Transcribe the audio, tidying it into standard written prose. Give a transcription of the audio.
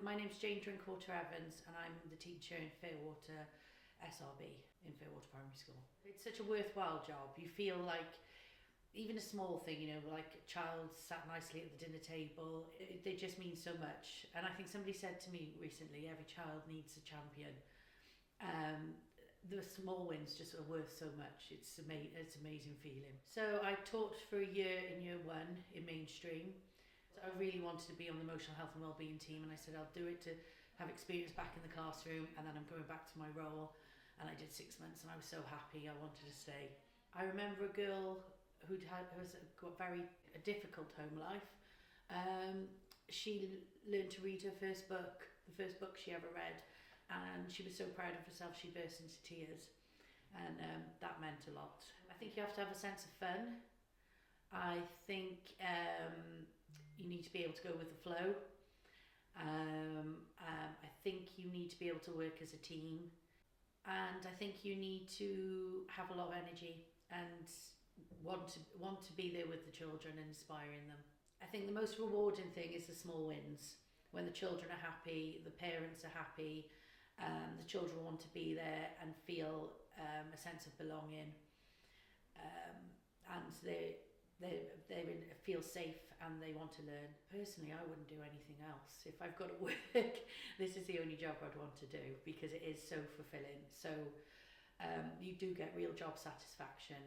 My name's Jane Drinkwater-Evans and I'm the teacher in Fairwater SRB in Fairwater Primary School. It's such a worthwhile job. You feel like even a small thing, like a child sat nicely at the dinner table, they just mean so much. And I think somebody said to me recently, every child needs a champion. The small wins just are worth so much. It's an amazing feeling. So I taught for a year in year one in mainstream. So I really wanted to be on the emotional health and wellbeing team, and I said I'll do it to have experience back in the classroom, and then I'm going back to my role. And I did 6 months and I was so happy. I wanted to stay. I remember a girl who was got a difficult home life. She learned to read her first book, the first book she ever read, and she was so proud of herself she burst into tears, and that meant a lot. I think you have to have a sense of fun. I think you need to be able to go with the flow. I think you need to be able to work as a team, and I think you need to have a lot of energy and want to be there with the children and inspiring them. I think the most rewarding thing is the small wins. When the children are happy, the parents are happy, the children want to be there and feel a sense of belonging, and they feel safe and they want to learn. Personally, I wouldn't do anything else. If I've got to work, this is the only job I'd want to do because it is so fulfilling. So you do get real job satisfaction,